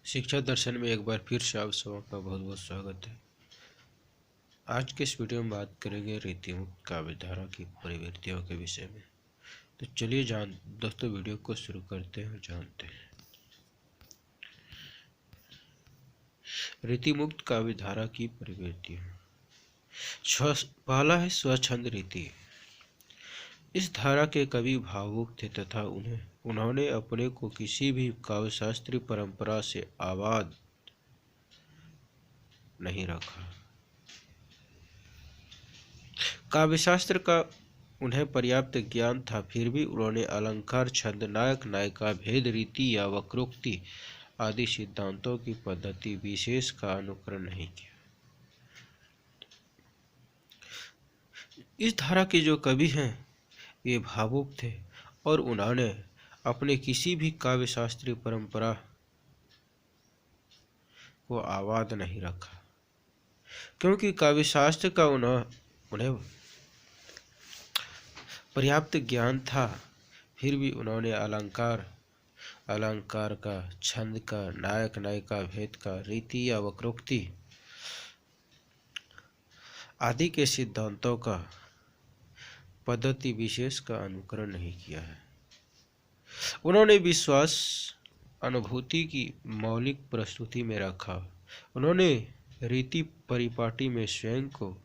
शिक्षा दर्शन में एक बार फिर से आप सबका बहुत बहुत स्वागत है। आज के इस वीडियो में बात करेंगे रीतिमुक्त काव्यधारा की प्रवृत्तियों के विषय में। तो चलिए दोस्तों वीडियो को शुरू करते हैं और जानते हैं रीतिमुक्त काव्यधारा की प्रवृत्तियाँ। पहला है स्वच्छंद रीति। इस धारा के कवि भावुक थे तथा उन्होंने अपने को किसी भी काव्यशास्त्रीय परंपरा से आबाद नहीं रखा। काव्यशास्त्र का उन्हें पर्याप्त ज्ञान था, फिर भी उन्होंने अलंकार, छंद, नायक नायिका भेद, रीति या वक्रोक्ति आदि सिद्धांतों की पद्धति विशेष का अनुकरण नहीं किया। इस धारा के जो कवि हैं ये भावुक थे और उन्होंने अपने किसी भी काव्यशास्त्रीय परंपरा को आबाद नहीं रखा, क्योंकि काव्यशास्त्र का उन्हें पर्याप्त ज्ञान था। फिर भी उन्होंने अलंकार का, छंद का, नायक नायिका भेद का, रीति या वक्रोक्ति आदि के सिद्धांतों का पद्धति विशेष का अनुकरण नहीं किया है। उन्होंने विश्वास अनुभूति की मौलिक प्रस्तुति में रखा। उन्होंने रीति परिपाटी में स्वयं को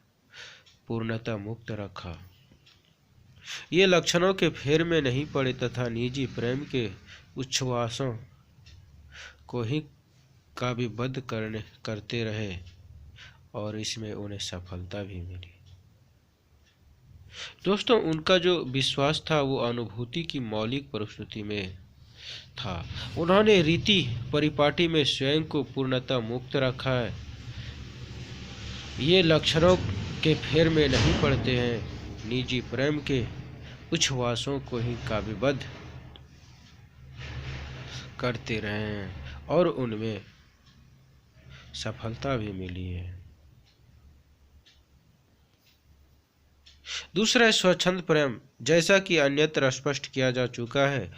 पूर्णतः मुक्त रखा। ये लक्षणों के फेर में नहीं पड़े तथा निजी प्रेम के उच्छ्वासों को ही काव्यबद्ध करते रहे और इसमें उन्हें सफलता भी मिली। दोस्तों, उनका जो विश्वास था वो अनुभूति की मौलिक प्रस्तुति में था। उन्होंने रीति परिपाटी में स्वयं को पूर्णतः मुक्त रखा है। ये लक्षणों के फेर में नहीं पड़ते हैं, निजी प्रेम के उच्छ्वासों को ही काव्यबद्ध करते रहे हैं और उनमें सफलता भी मिली है। दूसरा है स्वच्छंद प्रेम। जैसा कि अन्यत्र स्पष्ट किया जा चुका है,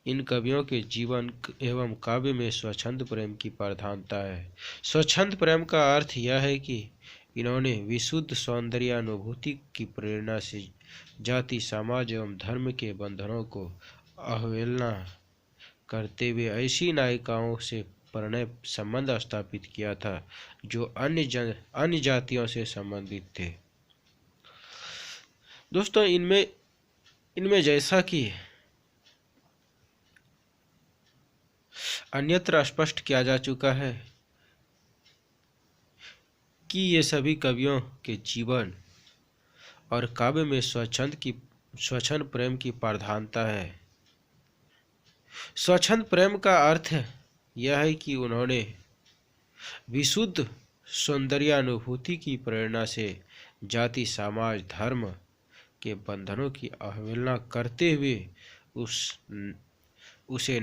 इन कवियों के जीवन एवं काव्य में स्वच्छंद प्रेम की प्रधानता है। स्वच्छंद प्रेम का अर्थ यह है कि इन्होंने विशुद्ध सौंदर्यानुभूति की प्रेरणा से जाति, समाज एवं धर्म के बंधनों को अवहेलना करते हुए ऐसी नायिकाओं से प्रणय संबंध स्थापित किया था जो अन्य जातियों से संबंधित थे। दोस्तों, इनमें जैसा कि अन्यत्र स्पष्ट किया जा चुका है कि ये सभी कवियों के जीवन और काव्य में स्वच्छंद प्रेम की प्रधानता है। स्वच्छंद प्रेम का अर्थ यह है कि उन्होंने विशुद्ध सौंदर्यानुभूति की प्रेरणा से जाति, समाज, धर्म के बंधनों की अवहेलना करते हुए उसे ऐसी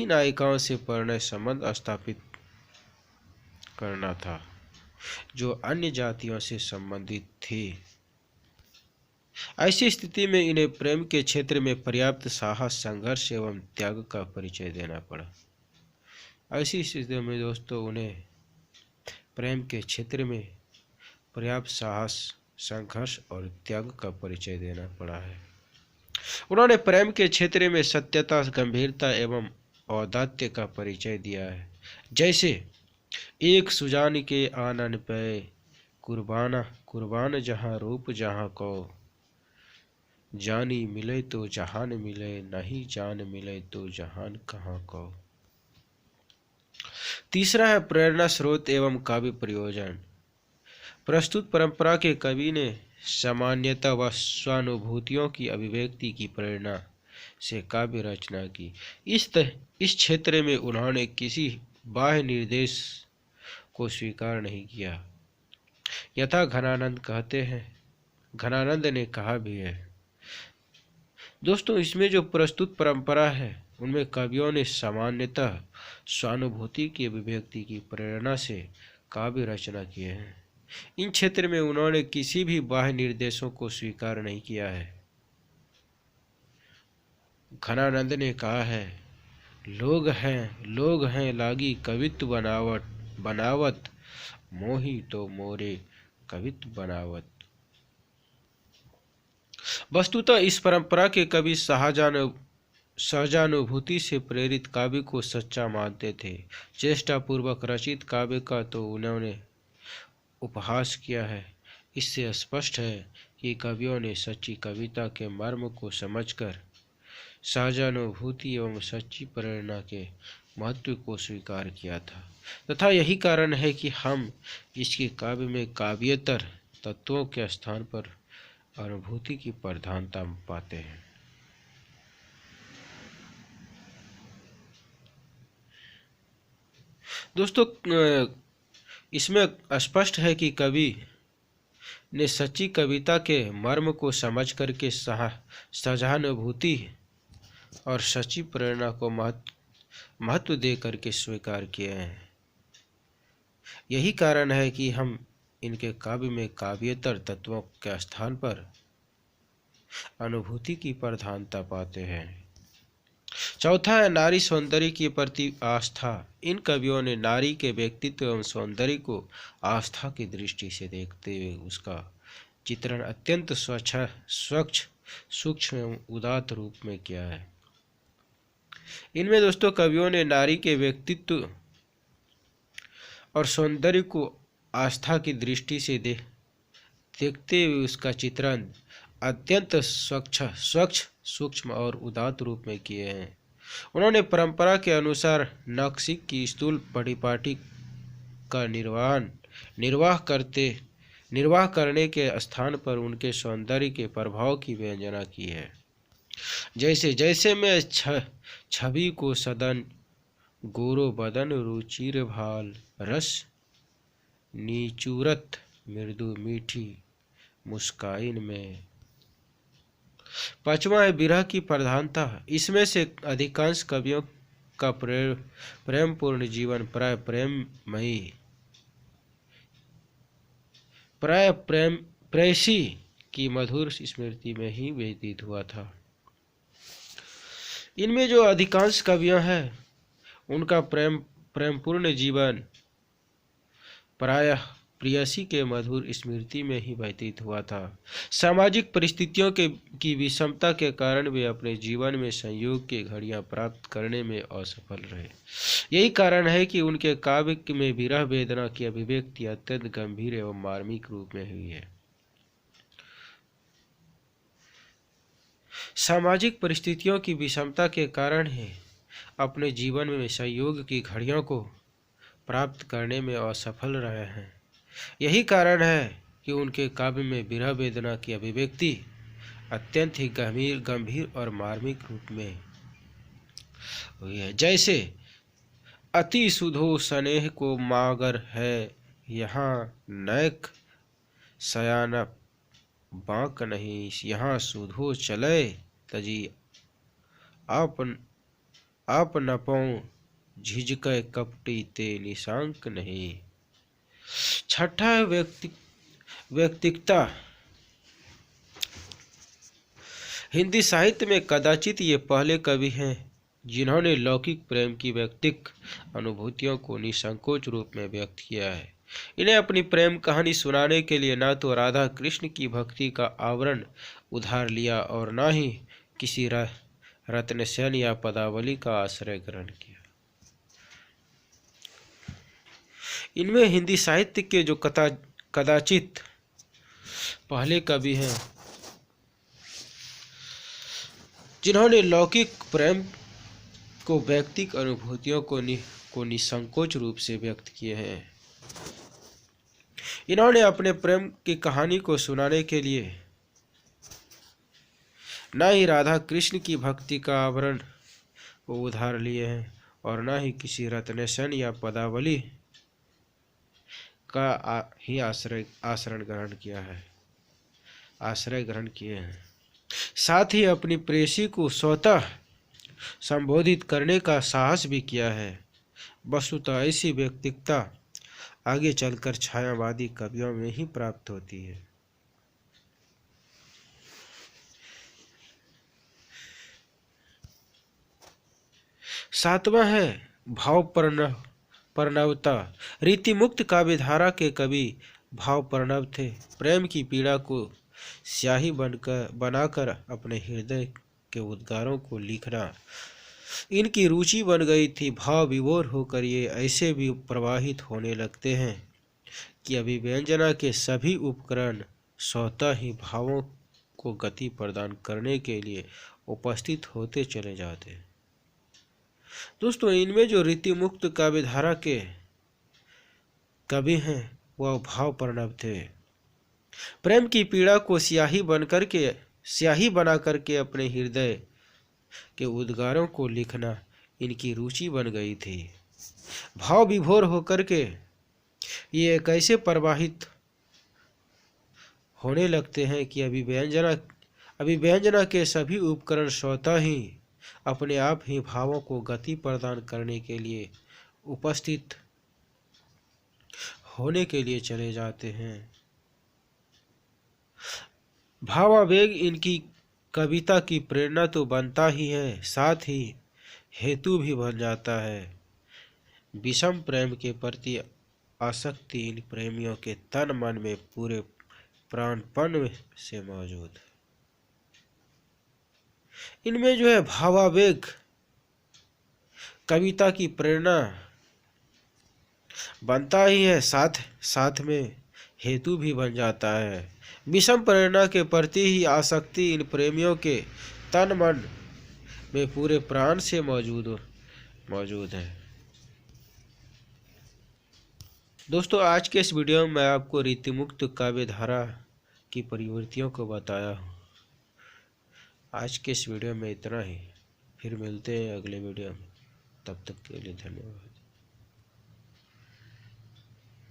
नायिकाओं से प्रणय संबंध स्थापित करना था जो अन्य जातियों से संबंधित थी। ऐसी स्थिति में इन्हें प्रेम के क्षेत्र में पर्याप्त साहस, संघर्ष एवं त्याग का परिचय देना पड़ा। ऐसी स्थिति में दोस्तों उन्हें प्रेम के क्षेत्र में पर्याप्त साहस, संघर्ष और त्याग का परिचय देना पड़ा है। उन्होंने प्रेम के क्षेत्र में सत्यता, गंभीरता एवं औदात्य का परिचय दिया है। जैसे एक सुजान के आनन पे कुर्बान जहाँ रूप जहाँ को, जानी मिले तो जहान मिले, नहीं जान मिले तो जहान कहाँ को। तीसरा है प्रेरणा स्रोत एवं काव्य प्रयोजन। प्रस्तुत परंपरा के कवि ने सामान्यतः व स्वानुभूतियों की अभिव्यक्ति की प्रेरणा से काव्य रचना की। इस क्षेत्र में उन्होंने किसी बाह्य निर्देश को स्वीकार नहीं किया। यथा घनानंद ने कहा भी है। दोस्तों, इसमें जो प्रस्तुत परंपरा है उनमें कवियों ने सामान्यतः स्वानुभूति की अभिव्यक्ति की प्रेरणा से काव्य रचना किए हैं। इन क्षेत्र में उन्होंने किसी भी बाह्य निर्देशों को स्वीकार नहीं किया है। घनानंद ने कहा है लोग हैं लागी कवित्व बनावत, मोही तो मोरे कवित्व बनावत। वस्तुतः इस परंपरा के कवि सहजानुभूति से प्रेरित काव्य को सच्चा मानते थे। चेष्टा पूर्वक रचित काव्य का तो उन्होंने उपहास किया है। इससे स्पष्ट है कि कवियों ने सच्ची कविता के मर्म को समझकर सहजानुभूति एवं सच्ची प्रेरणा के महत्व को स्वीकार किया था, तथा यही कारण है कि हम इसके काव्य में काव्येतर तत्वों के स्थान पर अनुभूति की प्रधानता पाते हैं। दोस्तों, इसमें स्पष्ट है कि कवि ने सच्ची कविता के मर्म को समझ करके सहानुभूति और सच्ची प्रेरणा को महत्व दे करके स्वीकार किए हैं। यही कारण है कि हम इनके काव्य में काव्येतर तत्वों के स्थान पर अनुभूति की प्रधानता पाते हैं। चौथा है नारी सौंदर्य के प्रति आस्था। इन कवियों ने नारी के व्यक्तित्व एवं सौंदर्य को आस्था की दृष्टि से देखते हुए उसका चित्रण अत्यंत स्वच्छ, सूक्ष्म एवं उदात्त रूप में किया है। इनमें दोस्तों कवियों ने नारी के व्यक्तित्व और सौंदर्य को आस्था की दृष्टि से देखते हुए उसका चित्रण अत्यंत स्वच्छ, सूक्ष्म और उदात्त रूप में किए हैं। उन्होंने परंपरा के अनुसार नक्सिक की स्थूल परिपाटी का निर्वाह करने के स्थान पर उनके सौंदर्य के प्रभाव की व्यंजना की है। जैसे जैसे मैं छवि को सदन गोरो बदन रुचिर भाल रस नीचूरत मृदु मीठी मुस्काइन में। पांचवा है विरह की प्रधानता। इसमें से अधिकांश कवियों का प्रेम पूर्ण जीवन प्राय प्रेयसी की मधुर स्मृति में ही व्यतीत हुआ था। इनमें जो अधिकांश कवियां हैं उनका प्रेमपूर्ण जीवन प्रायः प्रेयसी के मधुर स्मृति में ही व्यतीत हुआ था। सामाजिक परिस्थितियों की विषमता के कारण वे अपने जीवन में संयोग की घड़ियां प्राप्त करने में असफल रहे। यही कारण है कि उनके काव्य में विरह वेदना की अभिव्यक्ति अत्यंत गंभीर एवं मार्मिक रूप में हुई है। सामाजिक परिस्थितियों की विषमता के कारण ही अपने जीवन में संयोग की घड़ियों को प्राप्त करने में असफल रहे हैं। यही कारण है कि उनके काव्य में विरह वेदना की अभिव्यक्ति अत्यंत ही गंभीर और मार्मिक रूप में हुई है। जैसे अति सुधो स्नेह को मागर है यहाँ नैक सयाना बांक नहीं, यहाँ सुधो चले तजी आप न पाऊं झिझकै कपटी ते निशांक नहीं। छठा है व्यक्तिकता। हिंदी साहित्य में कदाचित ये पहले कवि हैं जिन्होंने लौकिक प्रेम की व्यक्तिक अनुभूतियों को निसंकोच रूप में व्यक्त किया है। इन्हें अपनी प्रेम कहानी सुनाने के लिए न तो राधा कृष्ण की भक्ति का आवरण उधार लिया और न ही किसी रत्नसेन या पदावली का आश्रय ग्रहण किया। इनमें हिंदी साहित्य के जो कदाचित पहले कवि हैं जिन्होंने लौकिक प्रेम को व्यक्तिक अनुभूतियों को निसंकोच रूप से व्यक्त किए हैं। इन्होंने अपने प्रेम की कहानी को सुनाने के लिए न ही राधा कृष्ण की भक्ति का आवरण को उधार लिए हैं और न ही किसी रत्नसेन या पदावली का आश्रय ग्रहण किए हैं। साथ ही अपनी प्रेयसी को स्वतः संबोधित करने का साहस भी किया है। वस्तुतः ऐसी व्यक्तिकता आगे चलकर छायावादी कवियों में ही प्राप्त होती है। सातवां है भाव प्रणवता। रीति मुक्त काव्यधारा के कवि भाव प्रणव थे। प्रेम की पीड़ा को स्याही बनाकर अपने हृदय के उद्गारों को लिखना इनकी रुचि बन गई थी। भाव विभोर होकर ये ऐसे भी प्रवाहित होने लगते हैं कि अभिव्यंजना के सभी उपकरण स्वतः ही भावों को गति प्रदान करने के लिए उपस्थित होते चले जाते हैं। दोस्तों, इनमें जो रीति मुक्त काव्यधारा के कवि हैं वह भाव प्रणव थे। प्रेम की पीड़ा को स्याही बना करके अपने हृदय के उद्गारों को लिखना इनकी रुचि बन गई थी। भाव विभोर होकर के ये कैसे प्रवाहित होने लगते हैं कि अभिव्यंजना के सभी उपकरण स्वतः ही अपने आप ही भावों को गति प्रदान करने के लिए उपस्थित होने के लिए चले जाते हैं। भावावेग इनकी कविता की प्रेरणा तो बनता ही है, साथ ही हेतु भी बन जाता है। विषम प्रेम के प्रति आसक्ति इन प्रेमियों के तन मन में पूरे प्राणपण से मौजूद है। इनमें जो है भावावेग कविता की प्रेरणा बनता ही है, साथ में हेतु भी बन जाता है। विषम प्रेरणा के प्रति ही आसक्ति इन प्रेमियों के तन मन में पूरे प्राण से मौजूद है। दोस्तों, आज के इस वीडियो में मैं आपको रीतिमुक्त काव्यधारा की प्रवृत्तियों को बताया हूँ। आज के इस वीडियो में इतना ही। फिर मिलते हैं अगले वीडियो में। तब तक के लिए धन्यवाद।